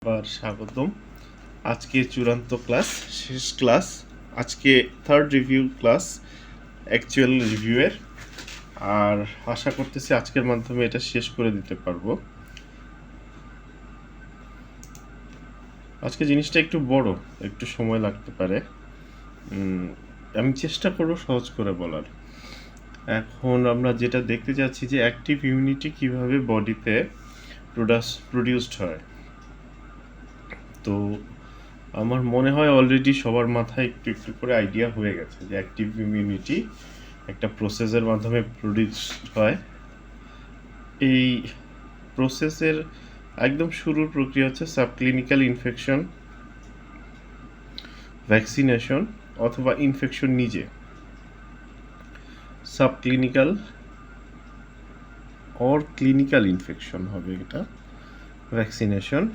আবার স্বাগতম। আজকে চূড়ান্ত ক্লাস, শেষ ক্লাস। আজকে থার্ড রিভিউ ক্লাস, অ্যাকচুয়াল রিভিউয়ের। আর আশা করতেছি আজকের মাধ্যমে এটা শেষ করে দিতে পারবো। আজকে জিনিসটা একটু বড়, একটু সময় লাগতে পারে। আমি চেষ্টা করব সহজ করে বলার। এখন আমরা যেটা দেখতে যাচ্ছি যে অ্যাক্টিভ ইমিউনিটি কিভাবে বডিতে প্রডিউসড হয়। তো আমার মনে হয় অলরেডি সবার মাথায় একটু একটু করে আইডিয়া হয়ে গেছে যে অ্যাক্টিভ ইমিউনিটি একটা প্রসেসের মাধ্যমে প্রডিউস হয়। এই প্রসেসের একদম শুরুর প্রক্রিয়া হচ্ছে সাবক্লিনিক্যাল ইনফেকশন, ভ্যাকসিনেশন অথবা ইনফেকশন নিজে। সাবক্লিনিক্যাল অর ক্লিনিক্যাল ইনফেকশন হবে এটা, ভ্যাকসিনেশন।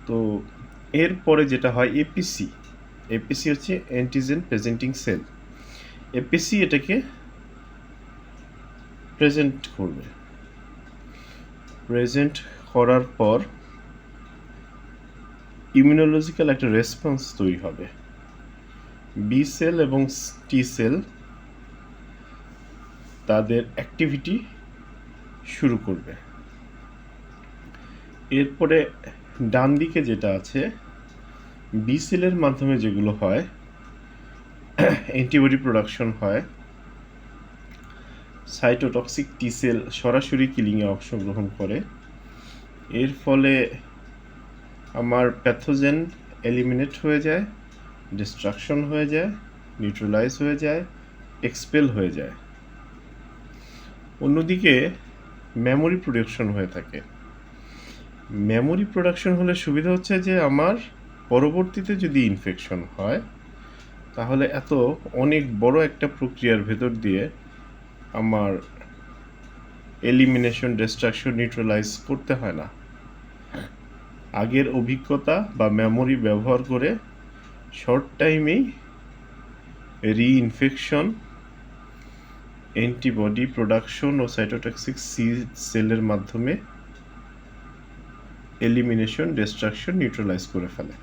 তো এরপরে যেটা হয় এপিসি। এপিসি হচ্ছে অ্যান্টিজেন প্রেজেন্টিং সেল। এপিসি এটাকে প্রেজেন্ট করবে। প্রেজেন্ট করার পর ইমিউনোলজিক্যাল একটা রেসপন্স তৈরি হবে। বি সেল এবং টি সেল তাদের অ্যাক্টিভিটি শুরু করবে। এরপরে ডান দিকে যেটা আছে, বি সেলের মাধ্যমে যেগুলো হয়, অ্যান্টিবডি প্রোডাকশন হয়। সাইটোটক্সিক টি সেল সরাসরি কিলিংয়ে অংশগ্রহণ করে। এর ফলে আমার প্যাথোজেন এলিমিনেট হয়ে যায়, ডিস্ট্রাকশন হয়ে যায়, নিউট্রালাইজ হয়ে যায়, এক্সপেল হয়ে যায়। অন্যদিকে মেমোরি প্রোডাকশন হয়ে থাকে। মেমোরি প্রোডাকশন হলে সুবিধা হচ্ছে যে আমার পরবর্তীতে যদি ইনফেকশন হয় তাহলে এত অনেক বড় একটা প্রক্রিয়ার ভেতর দিয়ে আমার এলিমিনেশন, ডিস্ট্রাকশন, নিউট্রালাইজ করতে হয় না। আগের অভিজ্ঞতা বা মেমোরি ব্যবহার করে শর্ট টাইমেই রিইনফেকশন, অ্যান্টিবডি প্রোডাকশন ও সাইটোটক্সিক সি সেলের মাধ্যমে এলিমিনেশন, ডিস্ট্রাকশন, নিউট্রালাইজ করে ফেলে।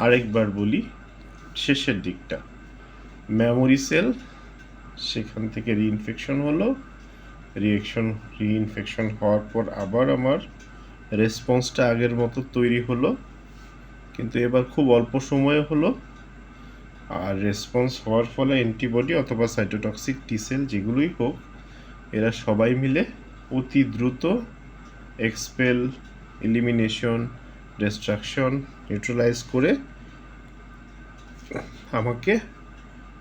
আরেকবার বলি শেষের দিকটা, মেমোরি সেল, সেখান থেকে রিইনফেকশন হলো, রিইনফেকশন হওয়ার পর আবার আমার রেসপন্সটা আগের মতো তৈরি হলো, কিন্তু এবার খুব অল্প সময়ে হলো। আর রেসপন্স হওয়ার ফলে অ্যান্টিবডি অথবা সাইটোটক্সিক টি সেল যেগুলোই হোক, এরা সবাই মিলে অতি দ্রুত এক্সপেল, এলিমিনেশন, ডিস্ট্রাকশন, নিউট্রালাইজ করে আমাকে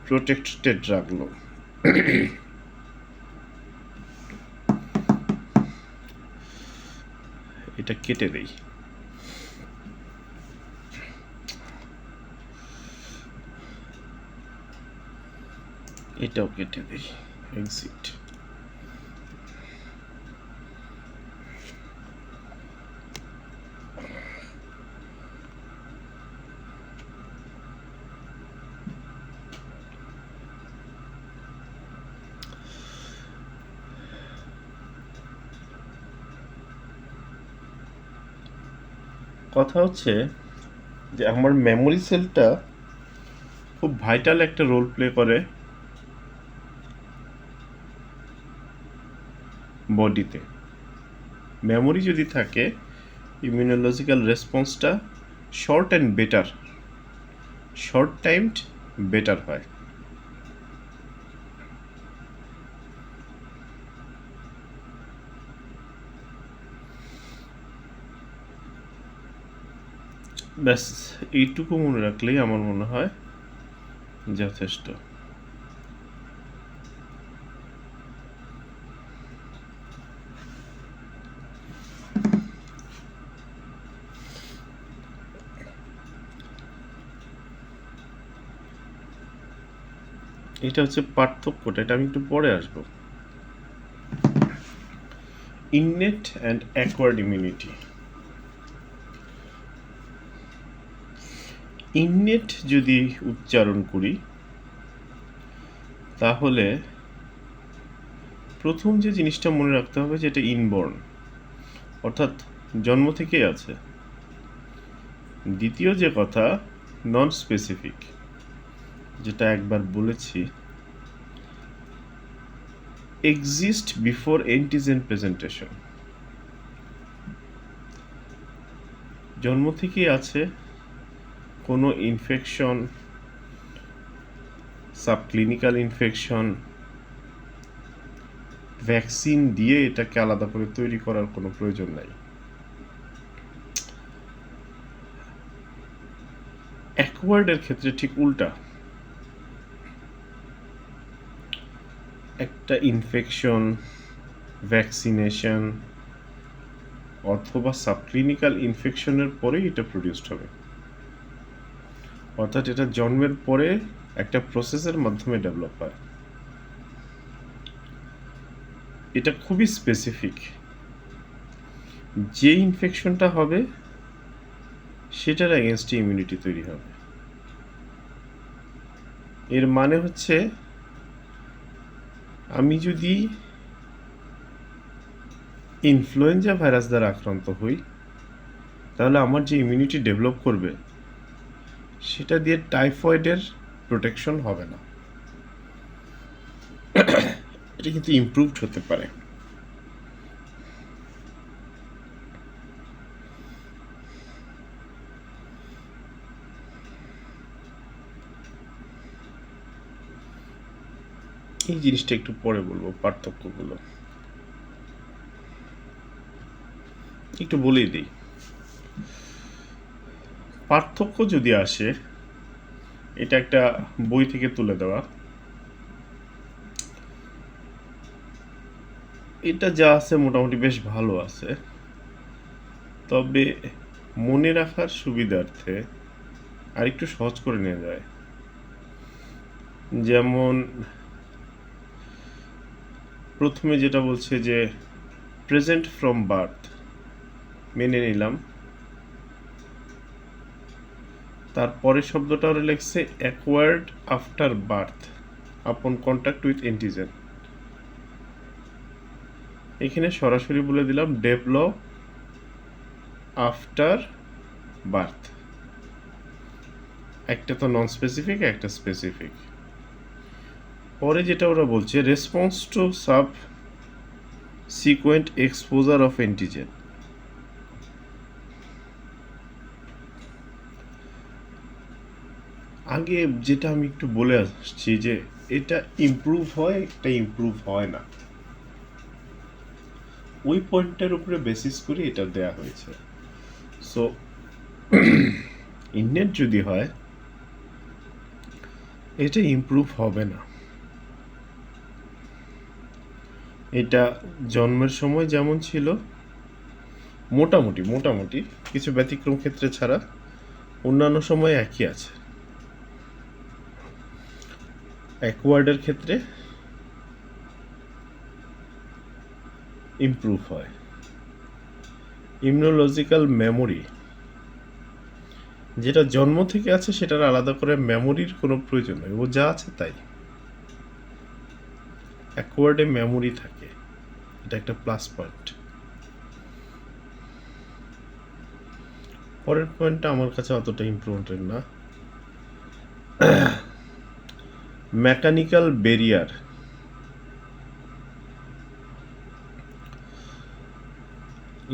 প্রোটেক্টেড রাখলো। এটা কেটে দেই। এটাও কেটে দেই, এক্সিট। কথা হচ্ছে যে আমার মেমোরি সেলটা খুব ভাইটাল একটা রোল প্লে করে বডিতে। মেমোরি যদি থাকে, ইমিউনোলজিক্যাল রেসপন্সটা short and better, short timed better হয়। ব্যাস এইটুকু মনে রাখলেই আমার মনে হয় যথেষ্ট। এটা হচ্ছে পার্থক্যটা, এটা আমি একটু পরে আসবো। Innate and acquired immunity. Innate যদি উচ্চারণ করি তাহলে প্রথম যে জিনিসটা মনে রাখতে হবে যে এটা ইনবর্ন, অর্থাৎ জন্ম থেকেই আছে। দ্বিতীয় যে কথা, নন স্পেসিফিক, যেটা একবার বলেছি, এক্সিস্ট বিফোর অ্যান্টিজেন প্রেজেন্টেশন। জন্ম থেকেই আছে, কোনো ইনফেকশন, সাবক্লিনিক্যাল ইনফেকশন, ভ্যাকসিন দিয়ে এটাকে আলাদা করে তৈরি করার কোনো প্রয়োজন নাই। অ্যাকওয়ার্ডের ক্ষেত্রে ঠিক উল্টা, একটা ইনফেকশন, ভ্যাকসিনেশন অথবা সাবক্লিনিক্যাল ইনফেকশনের পরেই এটা প্রডিউসড হবে, অর্থাৎ এটা জন্মের পরে একটা প্রসেসের মাধ্যমে ডেভেলপ হয়। এটা খুবই স্পেসিফিক, যে ইনফেকশনটা হবে সেটার এগেনস্টে ইমিউনিটি তৈরি হবে। এর মানে হচ্ছে আমি যদি ইনফ্লুয়েঞ্জা ভাইরাস দ্বারা আক্রান্ত হই, তাহলে আমার যে ইমিউনিটি ডেভেলপ করবে সেটা দিয়ে টাইফয়েডের প্রোটেকশন হবে না, এটা কিন্তু ইমপ্রুভড হতে পারে। এই জিনিসটা একটু পরে বলবো, পার্থক্যগুলো একটু বলেই দিই। পার্থক্য যদি আসে, এটা একটা বই থেকে তুলে দেওয়া, এটা যা আছে মোটামুটি বেশ ভালো আছে, তবে মনে রাখার সুবিধার্থে আর একটু সহজ করে নেওয়া যায়। যেমন প্রথমে যেটা বলছে যে প্রেজেন্ট ফ্রম বার্থ, মেনে নিলাম। তারপরে শব্দটা ওরা লিখছে অ্যাকোয়ার্ড আফটার বার্থ আপন কন্ট্যাক্ট উইথ অ্যান্টিজেন। এখানে সরাসরি বলে দিলাম ডেভেলপ আফটার বার্থ। একটা তো নন স্পেসিফিক, একটা স্পেসিফিক। পরে যেটা ওরা বলছে response to sub sequent exposure of antigen. আগে যেটা আমি একটু বলে আসছি যে এটা ইমপ্রুভ হয়, এটা ইমপ্রুভ হয় না, ওই পয়েন্টের উপরে বেসিস করে এটা দেয়া হয়েছে। সো ইননেট যদি হয়, এটা ইমপ্রুভ হবে না। এটা জন্মের সময় যেমন ছিল মোটামুটি মোটামুটি কিছু ব্যতিক্রম ক্ষেত্রে ছাড়া অন্যান্য সময় একই আছে। অ্যাকওয়ার্ডের ক্ষেত্রে ইমপ্রুভ হয়। ইমিউনোলজিক্যাল মেমোরি, যেটা জন্ম থেকে আছে সেটার আলাদা করে মেমোরির কোনো প্রয়োজন নেই, ও যা আছে তাই। অ্যাকওয়ার্ডে মেমোরি থাকে, এটা একটা প্লাস পয়েন্ট। পরের পয়েন্টটা আমার কাছে অতটা ইম্পর্টেন্ট না। মেকানিক্যাল ব্যারিয়ার,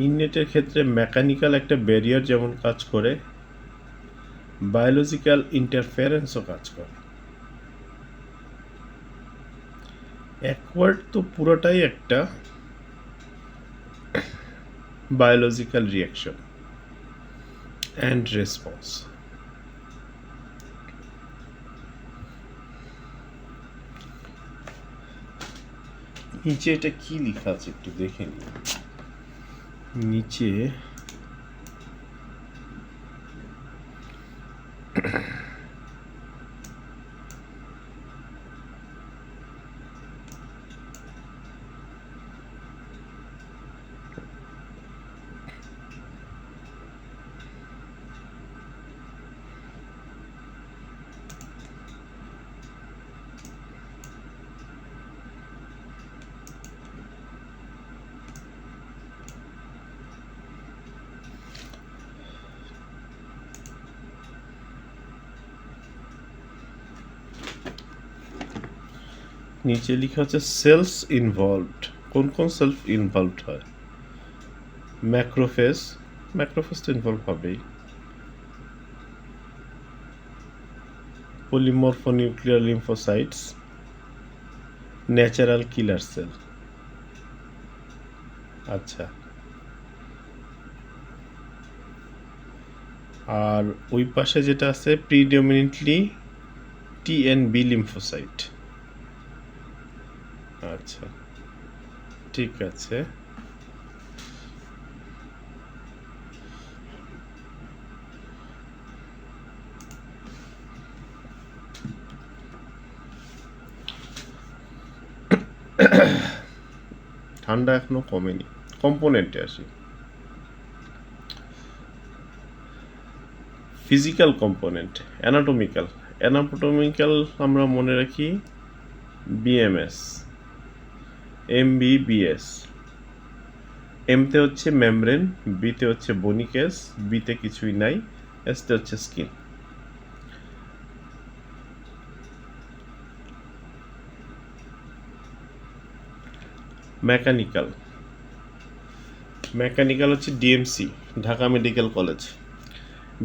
ইননেটের ক্ষেত্রে মেকানিক্যাল একটা ব্যারিয়ার যেমন কাজ করে, বায়োলজিক্যাল ইন্টারফারেন্সও কাজ করে। অ্যাকওয়ার্ড তো পুরোটাই একটা বায়োলজিক্যাল রিয়াকশন অ্যান্ড রেসপন্স। নিচে এটা কি লেখা আছে একটু দেখে নিই। নিচে নিচে লেখা হচ্ছে সেলস ইনভলভড। কোন কোন সেলস ইনভলভড হয়? ম্যাক্রোফেজ, ম্যাক্রোফেজ তো ইনভলভ হবেই। Polymorphonuclear lymphocytes, natural killer cell. আচ্ছা, আর ওই পাশে যেটা আছে প্রিডমিনেন্টলি টিএনবি লিম্ফোসাইট। আচ্ছা, ঠিক আছে। ঠান্ডা এখনো কমেনি। কম্পোনেন্টে আসি। ফিজিক্যাল কম্পোনেন্ট, অ্যানাটমিক্যাল আমরা মনে রাখি বিএমএস, এমবিবিএস। এমতে হচ্ছে মেমব্রেন, বিতে হচ্ছে বনিকেস, বিতে কিছুই নাই, এসতে হচ্ছে স্কিন। মেকানিক্যাল হচ্ছে ডিএমসি, ঢাকা মেডিকেল কলেজ।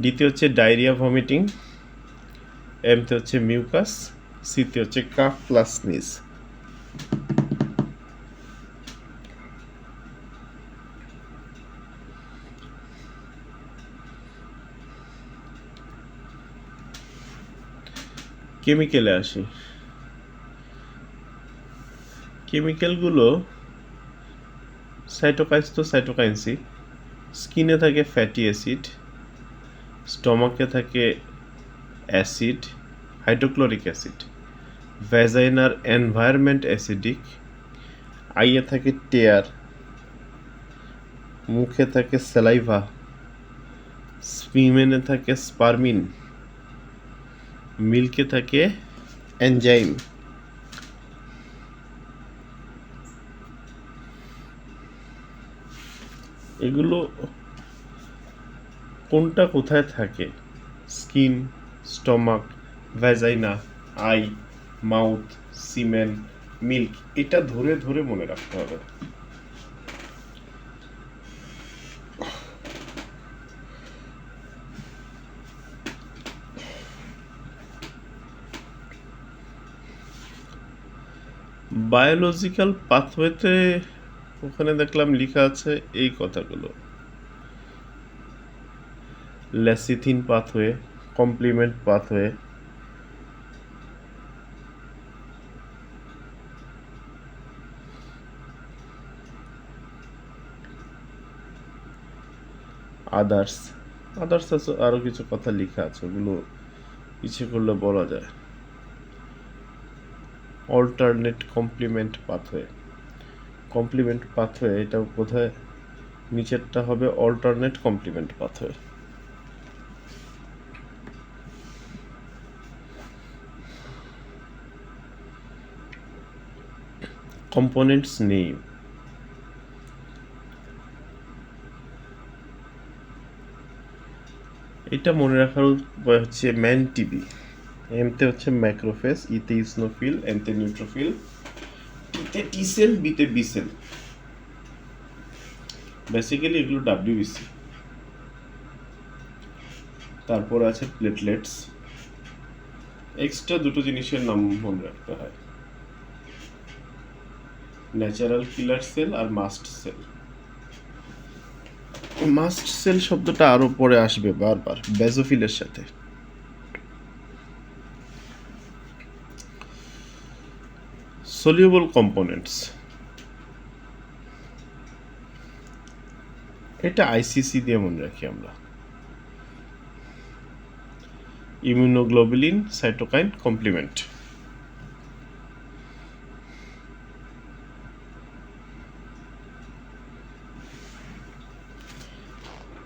ডিতে হচ্ছে ডায়রিয়া ভমিটিং, এমতে হচ্ছে মিউকাস, সিতে হচ্ছে কাফ প্লাস স্নিজ। কেমিক্যালে আসি। কেমিক্যালগুলো সাইটোকাইন্স তো সাইটোকাইন্সই। স্কিনে থাকে ফ্যাটি অ্যাসিড, স্টমাকে থাকে অ্যাসিড, হাইড্রোক্লোরিক অ্যাসিড, ভ্যাজাইনার এনভায়রনমেন্ট অ্যাসিডিক, আইয়ে থাকে টেয়ার, মুখে থাকে স্যালাইভা, স্পিমেনে থাকে স্পারমিন, মিল্কে থাকে এনজাইম। এগুলো কোনটা কোথায় থাকে? Skin, stomach, vagina, I, mouth, সিমেন, milk. এটা ধরে ধরে মনে রাখতে হবে। বায়োলজিক্যাল পাথওয়েতে ওখানে দেখলাম লেখা আছে এই কথাগুলো: lecithin pathway, complement pathway, others আছে, আরও কিছু কথা লেখা আছে, ওগুলো ইচ্ছে করলে বলা যায়। অল্টারনেট কমপ্লিমেন্ট পাথওয়ে, এটা বোধহয় নিচেরটা হবে alternate complement pathway. Components name, এটা মনে রাখার উপায় হচ্ছে ম্যান টিবি। এমতে হচ্ছে ম্যাক্রোফেজ, ইতে ইসনোফিল, এনতে নিউট্রোফিল, টিতে টি সেল, বিতে বি সেল। বেসিক্যালি এগুলো ডাব্লিউবিসি। তারপর আছে প্লেটলেটস। এক্সট্রা দুটো জিনিসের নাম মনে রাখতে হয়: ন্যাচারাল কিলার সেল আর মাস্ট সেল। মাস্ট সেল শব্দটা আরো পরে আসবে বারবার বেজোফিলের সাথে। সলিউবল কম্পোনেন্টস, এটা আইসিসি দিয়ে মনে রাখি আমরা: immunoglobulin, cytokine, complement.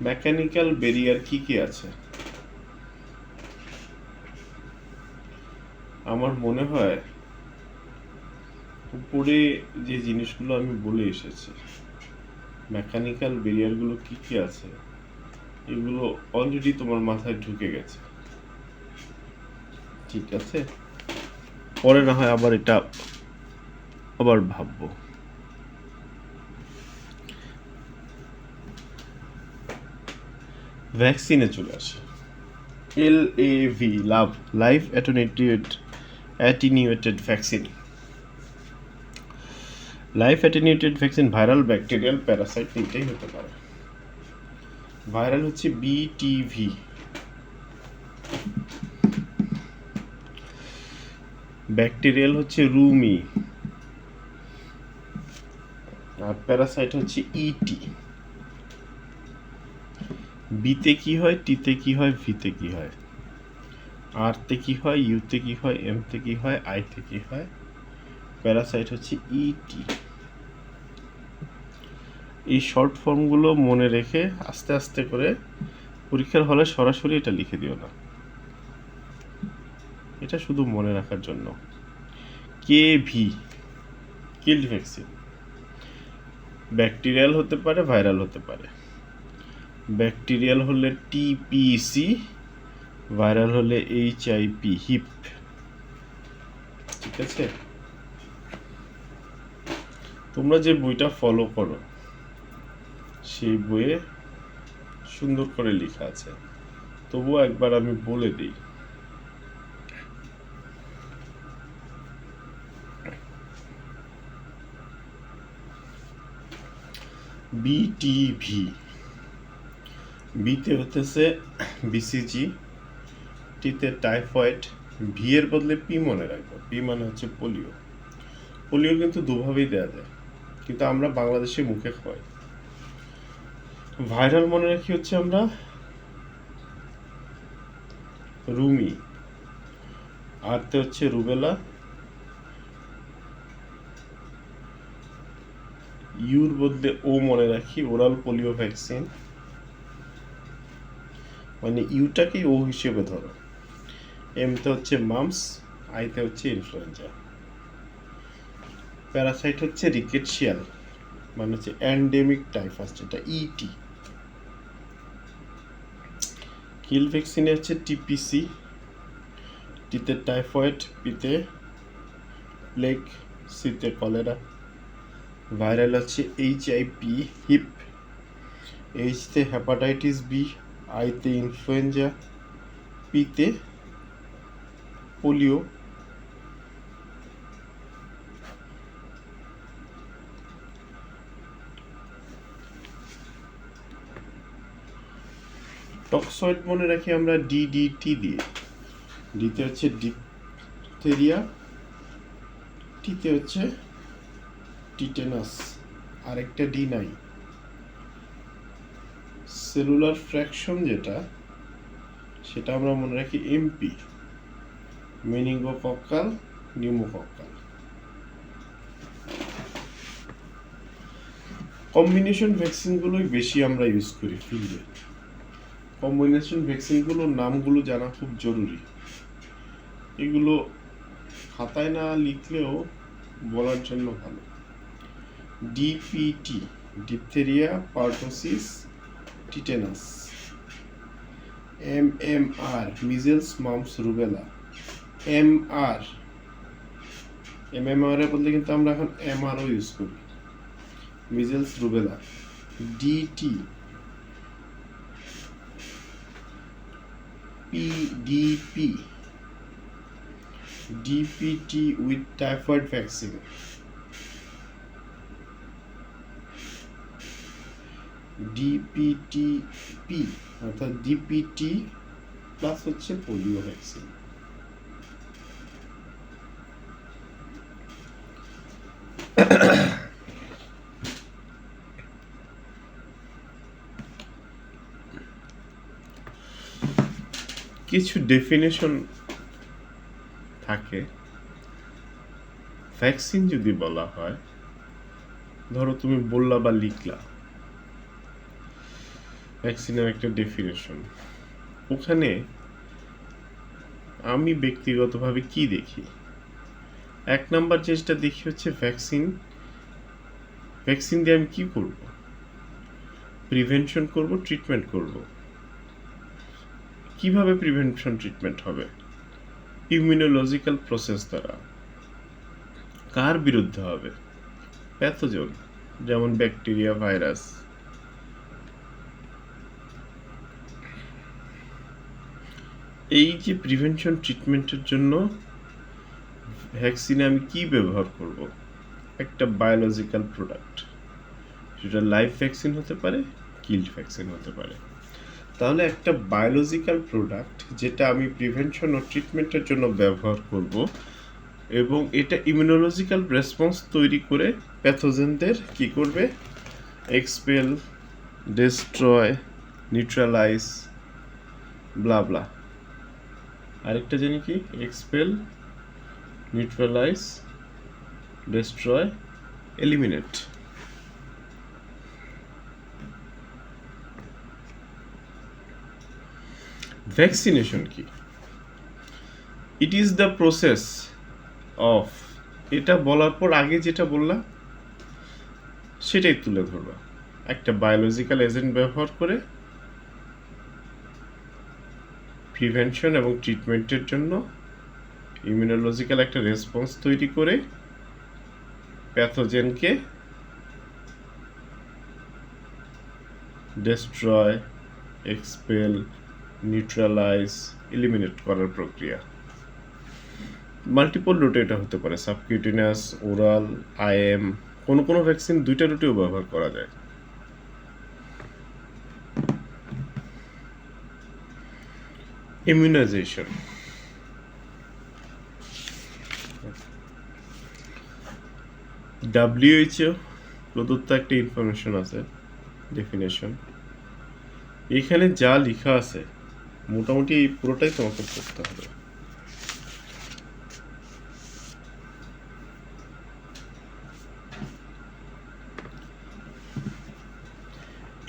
Mechanical barrier কি কি আছে? আমার মনে হয় উপরে যে জিনিসগুলো আমি বলে এসেছি, মেকানিক্যাল ব্যারিয়ারগুলো কি কি আছে, এগুলো অলরেডি তোমার মাথায় ঢুকে গেছে। ঠিক আছে, পরে না হয় আবার এটা আবার ভাববো। ভ্যাকসিনে চলে আসে। LAV, LAV, life attenuated vaccine. Life attenuated vaccine viral, bacterial, parasite তিনটেই হতে পারে। ভাইরাল হচ্ছে BTV, ব্যাকটেরিয়াল হচ্ছে রুমি, আর প্যারাসাইট হচ্ছে ET। বিতে কি হয়, টিতে কি হয়, ভিতে কি হয়, আরতে কি হয়, ইউতে কি হয়, এমতে কি হয়, আইতে কি হয়। প্যারাসাইট হচ্ছে ET। এই শর্ট ফর্মগুলো মনে রেখে আস্তে আস্তে করে পরীক্ষার হলে সরাসরি এটা লিখে দিও না, এটা শুধু মনে রাখার জন্য। KV, killed vaccine. ব্যাকটেরিয়াল হতে পারে, ভাইরাল হতে পারে। ব্যাকটেরিয়াল হলে TPC, ভাইরাল হলে HIP, হিপ। ঠিক আছে, তোমরা যে বইটা ফলো করো সেই বইয়ে সুন্দর করে লেখা আছে, তবুও একবার আমি বলে দিই। BTV, বিতে হতেছে BCG, টিতে টাইফয়েড, ভি এর বদলে পি মনে রাখবো। পি মানে হচ্ছে পোলিও। পোলিও কিন্তু দুভাবেই দেওয়া যায়, কিন্তু আমরা বাংলাদেশে মুখে খাওয়াই। ভাইরাল মনে রাখি হচ্ছে আমরা রুমি, আরতে হচ্ছে রুবেলা, ইউর বদলে ও মনে রাখি ওরাল পোলিও ভ্যাকসিন, মানে ইউটাকেই ও হিসেবে ধরো। এমতে হচ্ছে মামস, আইতে হচ্ছে ইনফ্লুয়েঞ্জা। প্যারাসাইট হচ্ছে রিকেটশিয়াল, মানে হচ্ছে এন্ডেমিক টাইফাস, যেটা ET। কিল ভ্যাকসিনে হচ্ছে TPC, টিতে টাইফয়েড, পিতে প্লেগ, সিতে কলেরা। ভাইরাল হচ্ছে HIP, হিপ, এইচতে হেপাটাইটিস বি, আইতে ইনফ্লুয়েঞ্জা, পিতে পোলিও। টক্সয়েড মনে রাখি আমরা DDT দিয়ে। ডিতে হচ্ছে ডিপথেরিয়া, টিতে হচ্ছে টিটেনাস, আরেকটা ডি নাই। সেলুলার ফ্র্যাকশন যেটা, সেটা আমরা মনে রাখি MP, মেনিঙ্গোকক্কাল, নিউমোকক্কাল। কম্বিনেশন ভ্যাকসিনগুলোই বেশি আমরা ইউজ করি ফিল্ডে। কম্বিনেশন ভ্যাকসিনগুলোর নামগুলো জানা খুব জরুরি। এগুলো খাতায় না লিখলেও বলার জন্য ভালো। DPT, diphtheria, pertussis, tetanus. MMR, measles, mumps, rubella. MMR এর বলতে কিন্তু আমরা এখন MRও ইউজ করি, measles, rubella. DT, DPT with typhoid vaccine। DPTP অর্থাৎ DPT প্লাস হচ্ছে পোলিও ভ্যাকসিন। কিছু ডেফিনেশন থাকে ভ্যাকসিন যদি বলা হয়, ধরো তুমি বললা বা লিখলা ভ্যাকসিনের একটা ডেফিনেশন, ওখানে আমি ব্যক্তিগতভাবে কি দেখি, এক নাম্বার চেষ্টা দেখি হচ্ছে ভ্যাকসিন দিয়ে আমি কি করব, প্রিভেনশন করব, ট্রিটমেন্ট করব। কিভাবে প্রিভেনশন ট্রিটমেন্ট হবে? ইমিউনোলজিক্যাল প্রসেস দ্বারা। কার বিরুদ্ধে হবে? প্যাথোজেন, যেমন ব্যাকটেরিয়া, ভাইরাস। এই যে প্রিভেনশন ট্রিটমেন্টের জন্য ভ্যাকসিনে আমি কি ব্যবহার করব? একটা বায়োলজিক্যাল প্রোডাক্ট, সেটা লাইভ ভ্যাকসিন হতে পারে, কিল্ড ভ্যাকসিন হতে পারে। তাহলে একটা বায়োলজিক্যাল প্রোডাক্ট যেটা আমি প্রিভেনশন ও ট্রিটমেন্টের জন্য ব্যবহার করব, এবং এটা ইমিউনোলজিক্যাল রেসপন্স তৈরি করে প্যাথোজেনদের কি করবে? Expel, destroy, neutralise, blah blah. আরেকটা জানি কি? Expel, neutralise, destroy, eliminate. Vaccination কি? It is the process of, এটা বলার পর আগে যেটা বললাম সেটাই তুলে ধরবা। একটা বায়োলজিক্যাল এজেন্ট ব্যবহার করে প্রিভেনশন এবং ট্রিটমেন্টের জন্য ইমিউনোলজিক্যাল একটা রেসপন্স তৈরি করে প্যাথোজেনকে ডিস্ট্রয়, এক্সপেল, নিউট্রালাইজ, এলিমিনেট করার প্রক্রিয়া। মাল্টিপল রুটে এটা হতে পারে, সাবকিউটেনিয়াস, ওরাল, আইএম। কোনো কোনো ভ্যাকসিন দুইটা রুটেও ব্যবহার করা যায়। ইমিউনাইজেশন, WHO প্রদত্ত একটা ইনফরমেশন আছে, ডেফিনেশন। এখানে যা লেখা আছে মোটামুটি এই পুরোটাই তোমাকে পড়তে হবে।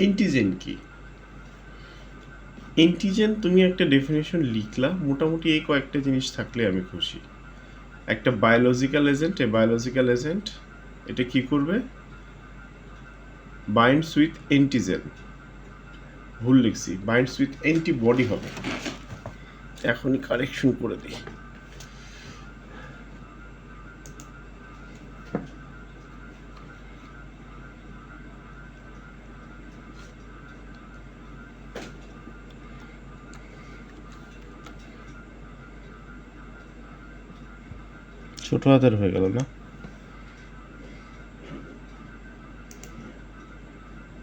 এন্টিজেন কি? এন্টিজেন তুমি একটা ডেফিনেশন লিখলা, মোটামুটি এই কয়েকটা জিনিস থাকলে আমি খুশি। একটা বায়োলজিক্যাল এজেন্ট, এ বায়োলজিক্যাল এজেন্ট এটা কি করবে? Binds with antigen. ভুল লিখছি, বাইন্ডস উইথ অ্যান্টিবডি হবে। এখনই কারেকশন করে দিই। ছোট হাতের হয়ে গেল না,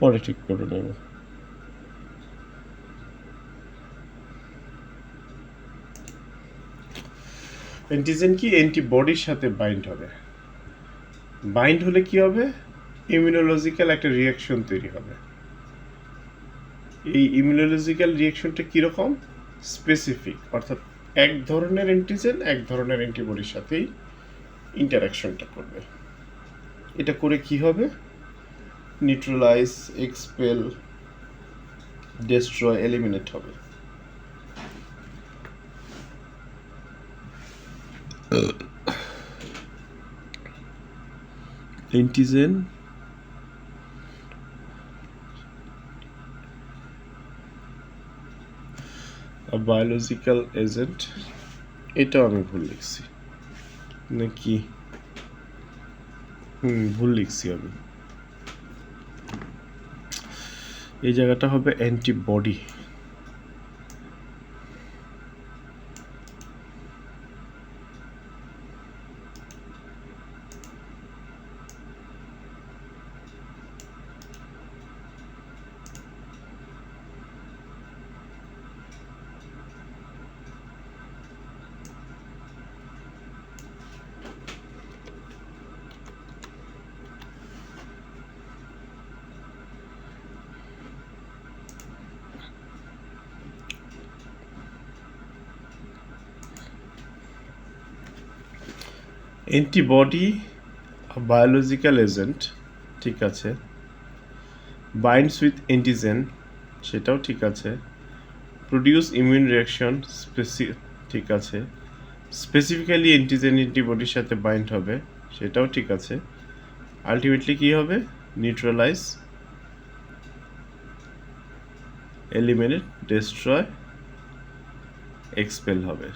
পরে ঠিক করে নেব। অ্যান্টিজেন কি? অ্যান্টিবডির সাথে বাইন্ড হবে। বাইন্ড হলে কি হবে? ইমিউনোলজিক্যাল একটা রিয়াকশন তৈরি হবে। এই ইমিউনোলজিক্যাল রিয়াকশনটা কীরকম? স্পেসিফিক, অর্থাৎ এক ধরনের অ্যান্টিজেন এক ধরনের অ্যান্টিবডির সাথেই ইন্টারাকশনটা করবে। এটা করে কি হবে? নিউট্রালাইজ, এক্সপেল, ডিস্ট্রয়, এলিমিনেট হবে। অ্যান্টিজেন বায়োলজিক্যাল এজেন্ট, এটাও আমি ভুল লিখছি নাকি? ভুল লিখছি আমি। এই জায়গাটা হবে অ্যান্টিবডি। অ্যান্টিবডি বায়োলজিক্যাল এজেন্ট, ঠিক আছে। বাইন্ডস উইথ অ্যান্টিজেন, সেটাও ঠিক আছে। প্রডিউস ইমিউন রিয়াকশন, ঠিক আছে। স্পেসিফিক্যালি অ্যান্টিজেন অ্যান্টিবডির সাথে বাইন্ড হবে, সেটাও ঠিক আছে। আলটিমেটলি কী হবে? নিউট্রালাইজ, এলিমিনেট, ডিস্ট্রয়, এক্সপেল হবে।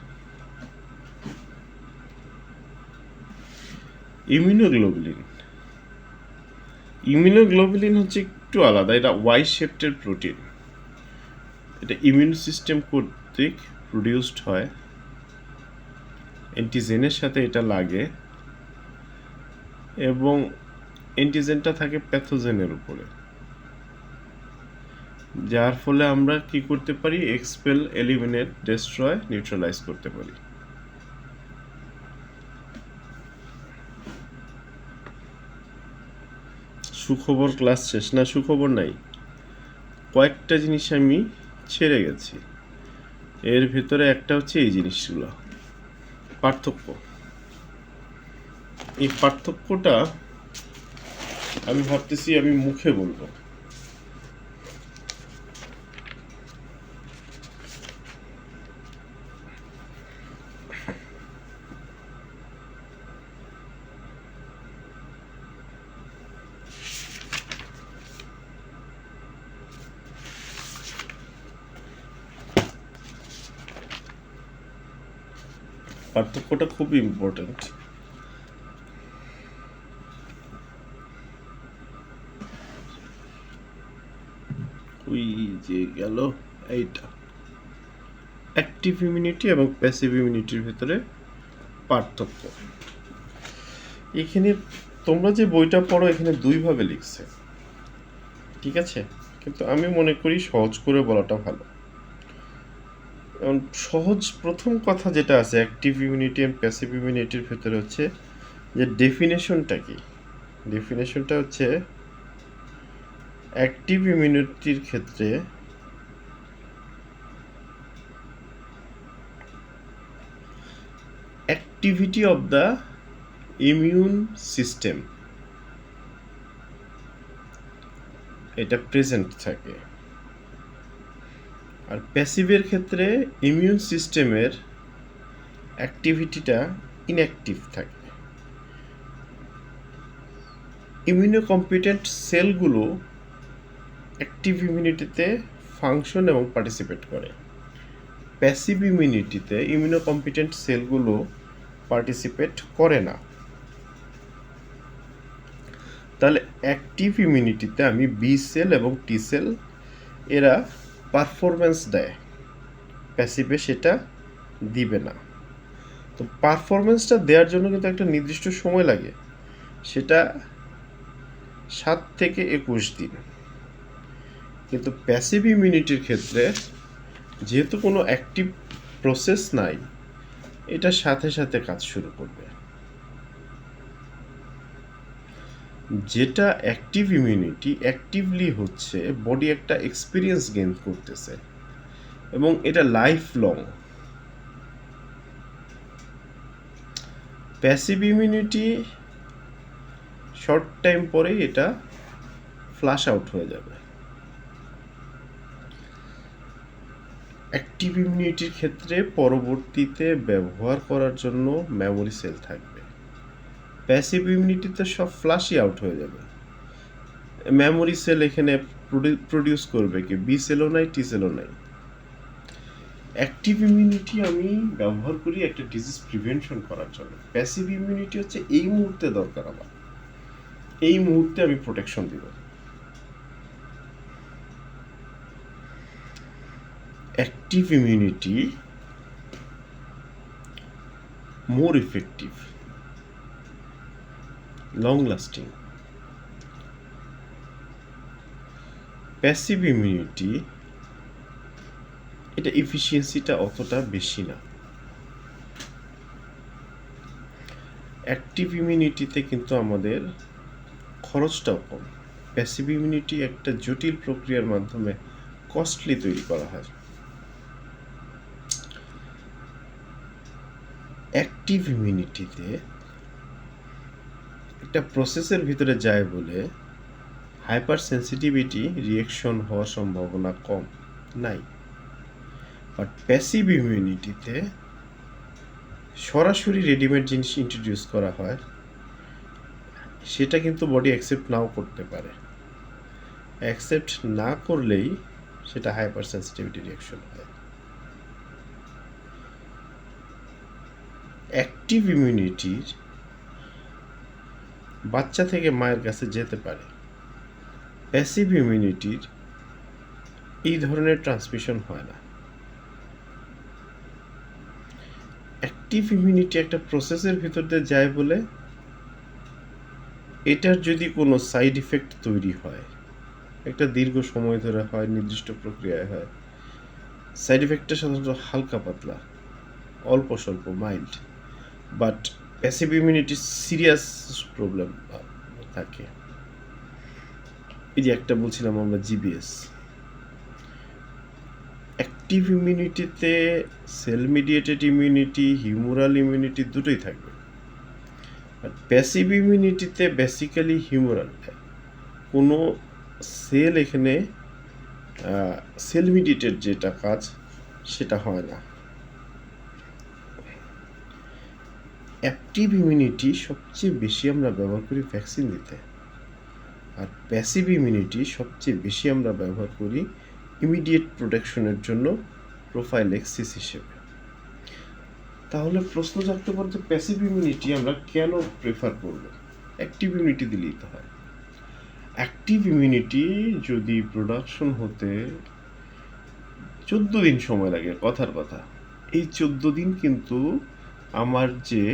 ইমিউনোগ্লোবুলিন ইমিউনোগ্লোবুলিন হচ্ছে একটু আলাদা, এটা ওয়াই শেপটের প্রোটিন। এটা ইমিউন সিস্টেম কর্তৃক প্রডিউসড হয়, অ্যান্টিজেনের সাথে এটা লাগে এবং অ্যান্টিজেনটা থাকে প্যাথোজেনের উপরে, যার ফলে আমরা কি করতে পারি, এক্সপেল, এলিমিনেট, ডেস্ট্রয়, নিউট্রালাইজ করতে পারি। সুখবর ক্লাস শেষ না? সুখবর নাই, কয়েকটা জিনিস আমি ছেড়ে গেছি। এর ভেতরে একটা হচ্ছে এই জিনিসগুলো, পার্থক্য। এই পার্থক্যটা আমি ভাবতেছি আমি মুখে বলবো। পার্থক্যটা খুব ইম্পর্টেন্ট। ওই যে গেল এইটা, অ্যাক্টিভ ইমিউনিটি এবং প্যাসিভ ইমিউনিটির ভিতরে পার্থক্য। এখানে তোমরা যে বইটা পড়ো এখানে দুইভাবে লিখছে, ঠিক আছে, কিন্তু আমি মনে করি সহজ করে বলাটা ভালো। সহজ প্রথম কথা যেটা আছে অ্যাক্টিভ ইমিউনিটি এন্ড প্যাসিভ ইমিউনিটির ভিতরে হচ্ছে যে ডেফিনেশনটা কি। ডেফিনেশনটা হচ্ছে অ্যাক্টিভ ইমিউনিটির ক্ষেত্রে activity of the immune system এটা প্রেজেন্ট থাকে, আর প্যাসিভের ক্ষেত্রে ইমিউন সিস্টেমের অ্যাক্টিভিটিটা ইনঅ্যাক্টিভ থাকে। ইমিউনোকম্পিটেন্ট সেলগুলো অ্যাক্টিভ ইমিউনিটিতে ফাংশন এবং পার্টিসিপেট করে, প্যাসিভ ইমিউনিটিতে ইমিউনোকম্পিটেন্ট সেলগুলো পার্টিসিপেট করে না। তাহলে অ্যাক্টিভ ইমিউনিটিতে আমি বি সেল এবং টি সেল এরা পারফরমেন্স দেয়, প্যাসিভে সেটা দিবে না। তো পারফরমেন্সটা দেওয়ার জন্য কিন্তু একটা নির্দিষ্ট সময় লাগে, সেটা 7 থেকে 21 দিন। কিন্তু প্যাসিভ ইমিউনিটির ক্ষেত্রে যেহেতু কোনো অ্যাক্টিভ প্রসেস নাই, এটা সাথে সাথে কাজ শুরু করবে। যেটা অ্যাক্টিভ ইমিউনিটি অ্যাক্টিভলি হচ্ছে, বডি একটা এক্সপিরিয়েন্স গেইন করতেছে এবং এটা life long. Passive immunity short time পরেই এটা ফ্লাশ আউট হয়ে যাবে। অ্যাক্টিভ ইমিউনিটির ক্ষেত্রে পরবর্তীতে ব্যবহার করার জন্য মেমোরি সেল থাকবে, প্যাসিভ ইমিউনিটিতে সব ফ্লাশই আউট হয়ে যাবে। মেমোরি সেল এখানে প্রডিউস করবে কি, বি সেলও নাই, টি সেলও নাই। অ্যাক্টিভ ইমিউনিটি আমি ব্যবহার করি একটা ডিজিজ প্রিভেনশন করার জন্য, প্যাসিভ ইমিউনিটি হচ্ছে এই মুহূর্তে দরকার, আমার এই মুহূর্তে আমি প্রোটেকশন দিব। অ্যাক্টিভ ইমিউনিটি মোর effective, long lasting. Passive immunity এটা এফিসিয়েন্সিটা অতটা বেশি না। অ্যাক্টিভ ইমিউনিটিতে কিন্তু আমাদের খরচটাও কম, প্যাসিভ ইমিউনিটি একটা জটিল প্রক্রিয়ার মাধ্যমে কস্টলি তৈরি করা হয়। অ্যাক্টিভ ইমিউনিটিতে একটা প্রসেসের ভিতরে যায় বলে হাইপার সেন্সিটিভিটি রিঅ্যাকশন হওয়ার সম্ভাবনা কম নাই। বাট প্যাসিভ ইমিউনিটিতে সরাসরি রেডিমেড জিনিস ইন্ট্রোডিউস করা হয়, সেটা কিন্তু বডি অ্যাকসেপ্ট নাও করতে পারে। অ্যাকসেপ্ট না করলেই সেটা হাইপার সেন্সিটিভিটি রিঅ্যাকশন হয়। অ্যাক্টিভ ইমিউনিটির বাচ্চা থেকে মায়ের কাছে যেতে পারে। প্যাসিভ ইমিউনিটির এই ধরনের ট্রান্সমিশন হয় না। অ্যাক্টিভ ইমিউনিটি একটা প্রসেসের ভিতর দিয়ে যায় বলে এটার যদি কোনো সাইড ইফেক্ট তৈরি হয়, একটা দীর্ঘ সময় ধরে হয়, নির্দিষ্ট প্রক্রিয়ায় হয়, সাইড ইফেক্টটা সাধারণত হালকা পাতলা, অল্প স্বল্প, mild. But passive immunity serious problem থাকে। এই যে একটা বলছিলাম আমরা জিবিএস। অ্যাক্টিভ ইমিউনিটিতে cell mediated immunity, humoral immunity দুটোই থাকবে। আর প্যাসিভ ইমিউনিটিতে বেসিক্যালি হিউমোরাল, কোনো সেল এখানে সেল মিডিয়েটেড যেটা কাজ সেটা হয় না। অ্যাক্টিভ ইমিউনিটি সবচেয়ে বেশি আমরা ব্যবহার করি ভ্যাকসিন দিতে, আর প্যাসিভ ইমিউনিটি সবচেয়ে বেশি আমরা ব্যবহার করি ইমিডিয়েট প্রোটেকশনের জন্য প্রোফাইলেক্সিস হিসেবে। তাহলে প্রশ্ন জাগতে পারে যে প্যাসিভ ইমিউনিটি আমরা কেন প্রেফার করব? অ্যাক্টিভ ইমিউনিটি দিলেই তো হয়। অ্যাক্টিভ ইমিউনিটি যদি প্রোডাকশন হতে 14 দিন সময় লাগে, কথার কথা। এই 14 দিন কিন্তু আমার যে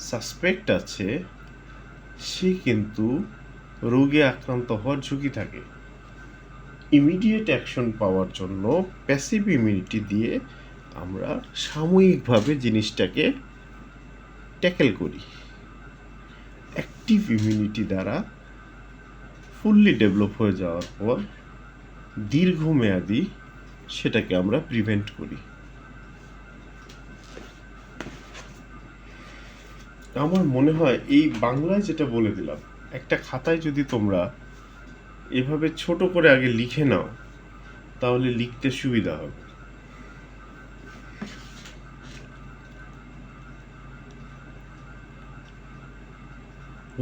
সাসপেক্ট আছে সে কিন্তু রোগে আক্রান্ত হওয়ার ঝুঁকি থাকে। ইমিডিয়েট অ্যাকশন পাওয়ার জন্য প্যাসিভ ইমিউনিটি দিয়ে আমরা সাময়িকভাবে জিনিসটাকে ট্যাকেল করি। অ্যাক্টিভ ইমিউনিটি দ্বারা ফুললি ডেভেলপ হয়ে যাওয়ার পর দীর্ঘমেয়াদী সেটাকে আমরা প্রিভেন্ট করি। আমার মনে হয় এই বাংলায় যেটা বলে দিলাম, একটা খাতায় যদি তোমরা এভাবে ছোট করে আগে লিখে নাও তাহলে লিখতে সুবিধা হবে।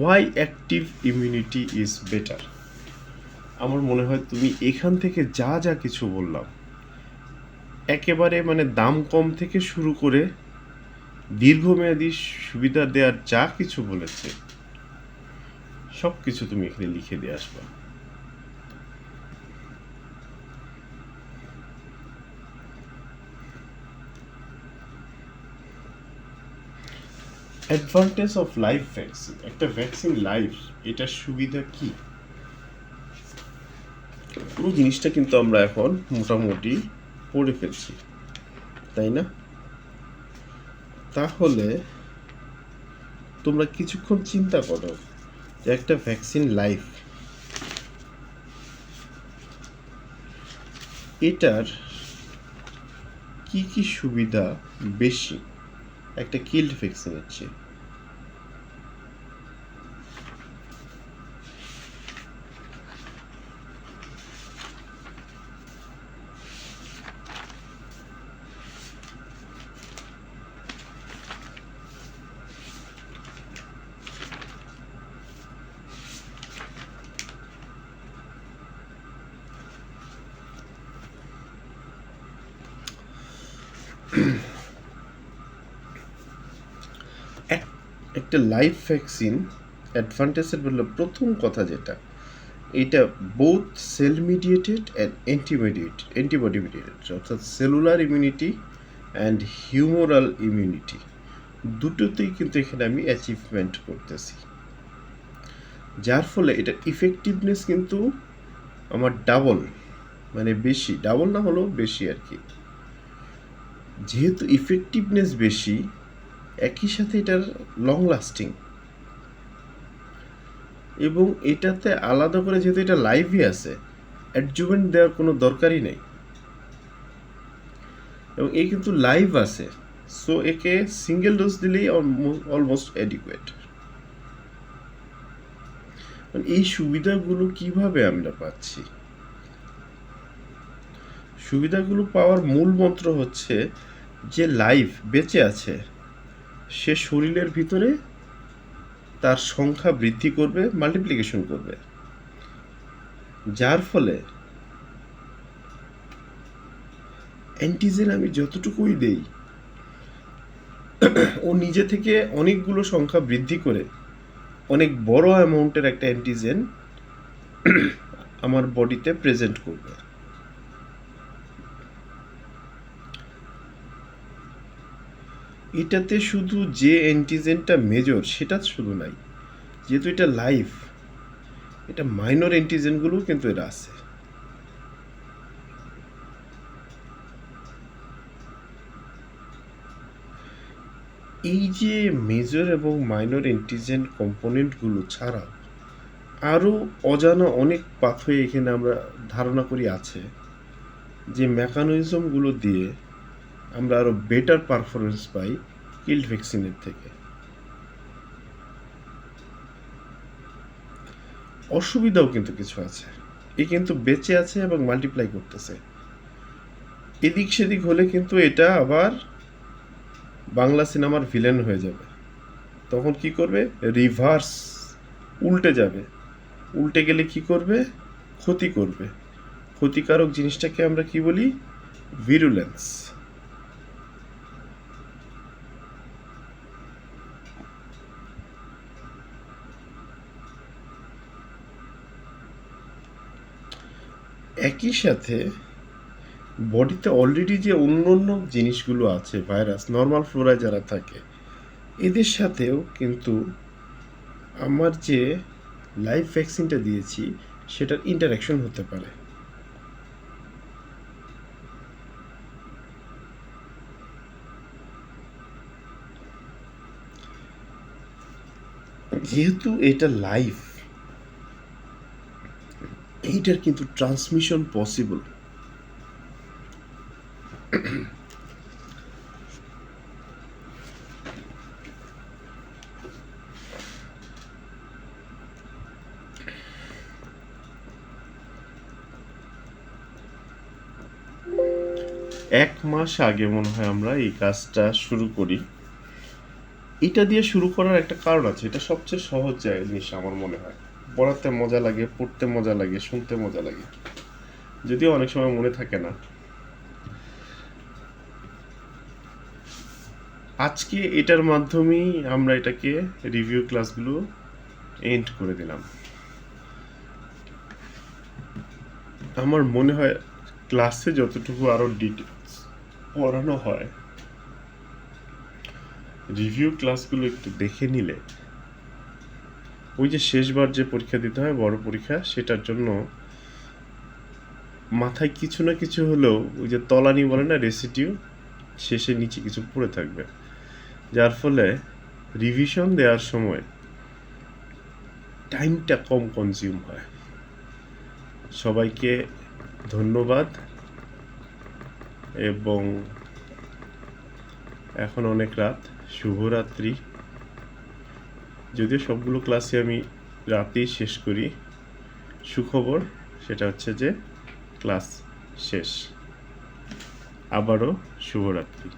Why active immunity is better? আমার মনে হয় তুমি এখান থেকে যা যা কিছু বললাম, একেবারে মানে দাম কম থেকে শুরু করে দীর্ঘমেয়াদী সুবিধা দেওয়ার যা কিছু বলেছে সব কিছু তুমি এখানে লিখে দিয়ে আসবা। Advantage of live vaccine. একটা ভ্যাকসিন লাইভ, এটার সুবিধা কি? পুরো জিনিসটা কিন্তু আমরা এখন মোটামুটি পড়ে ফেলছি, তাই না? তাহলে তোমরা কিছুক্ষণ চিন্তা করো যে একটা ভ্যাকসিন লাইভ, এটার কি কি সুবিধা বেশি একটা কিল্ড ভ্যাকসিনের চেয়ে? একটা লাইভ ভ্যাকসিন অ্যাডভান্টেজের বললে প্রথম কথা যেটা, এটা both cell mediated and antibody mediated, অর্থাৎ cellular immunity and humoral immunity দুটোতেই কিন্তু এখানে আমি অ্যাচিভমেন্ট করতেছি, যার ফলে এটার ইফেক্টিভনেস কিন্তু আমার ডাবল, মানে বেশি, ডাবল না হলেও বেশি আর কি। যেহেতু ইফেক্টিভনেস বেশি, একই সাথে এটার লং লাস্টিং, এবং এটাতে আলাদা করে যেহেতু এটা লাইভই আছে, অ্যাডজুভেন্ট দেওয়ার কোনো দরকারই নেই, এবং এই কিন্তু লাইভ আছে, সো একে সিঙ্গেল ডোজ দিলেই অলমোস্ট অ্যাডিকুয়েট। এই সুবিধাগুলো কিভাবে আমরা পাচ্ছি? সুবিধাগুলো পাওয়ার মূল মন্ত্র হচ্ছে যে লাইভ বেঁচে আছে সে শরীরের ভিতরে তার সংখ্যা বৃদ্ধি করবে, মাল্টিপ্লিকেশন করবে, যার ফলে অ্যান্টিজেন আমি যতটুকুই দেই ও নিজে থেকে অনেকগুলো সংখ্যা বৃদ্ধি করে অনেক বড় অ্যামাউন্টের একটা অ্যান্টিজেন আমার বডিতে প্রেজেন্ট করবে। এটাতে শুধু যে অ্যান্টিজেনটা মেজর সেটা শুধু নাই, যেহেতু এটা লাইভ, এটা মাইনর অ্যান্টিজেনগুলোও কিন্তু এরা আছে। এই যে মেজর এবং মাইনর অ্যান্টিজেন কম্পোনেন্টগুলো ছাড়াও আরও অজানা অনেক পাথওয়ে এখানে আমরা ধারণা করি আছে, যে মেকানিজমগুলো দিয়ে আমরা আরও বেটার পারফরমেন্স পাই কিল্ড ভ্যাকসিনের থেকে। অসুবিধাও কিন্তু কিছু আছে, এ কিন্তু বেঁচে আছে এবং মাল্টিপ্লাই করতেছে। এদিক সেদিক হলে কিন্তু এটা আবার বাংলা সিনেমার ভিলেন হয়ে যাবে। তখন কি করবে? রিভার্স, উল্টে যাবে। উল্টে গেলে কি করবে? ক্ষতি করবে। ক্ষতিকারক জিনিসটাকে আমরা কি বলি? ভিরুলেন্স। একই সাথে বডিতে অলরেডি যে অন্য অন্য জিনিসগুলো আছে, ভাইরাস, নর্মাল ফ্লোরায় যারা থাকে, এদের সাথেও কিন্তু আমার যে লাইভ ভ্যাকসিনটা দিয়েছি সেটার ইন্টারাকশন হতে পারে। যেহেতু এটা লাইভ, এইটার কিন্তু ট্রান্সমিশন পসিবল। এক মাস আগে মনে হয় আমরা এই কাজটা শুরু করি। এটা দিয়ে শুরু করার একটা কারণ আছে, এটা সবচেয়ে সহজ জিনিস আমার মনে হয়। পড়াতে মজা লাগে, পড়তে মজা লাগে, শুনতে মজা লাগে, যদিও অনেক সময় মনে থাকে না। আজকে এটার মাধ্যমেই আমরা এটাকে রিভিউ ক্লাসগুলো এন্ড করে দিলাম। আমার মনে হয় ক্লাসে যতটুকু আরো ডিটেলস পড়ানো হয়, রিভিউ ক্লাসগুলো একটু দেখে নিলে ওই যে শেষবার যে পরীক্ষা দিতে হয়, বড় পরীক্ষা, সেটার জন্য মাথায় কিছু না কিছু হলেও ওই যে তলানি বলে না, রেসিডিউ, শেষে নিচে কিছু পড়ে থাকবে, যার ফলে রিভিশন দেওয়ার সময় টাইমটা কম কনজিউম হয়। সবাইকে ধন্যবাদ, এবং এখন অনেক রাত, শুভরাত্রি। যদিও সবগুলো ক্লাসে আমি রাতেই শেষ করি, সুখবর সেটা হচ্ছে যে ক্লাস শেষ। আবারও শুভরাত্রি।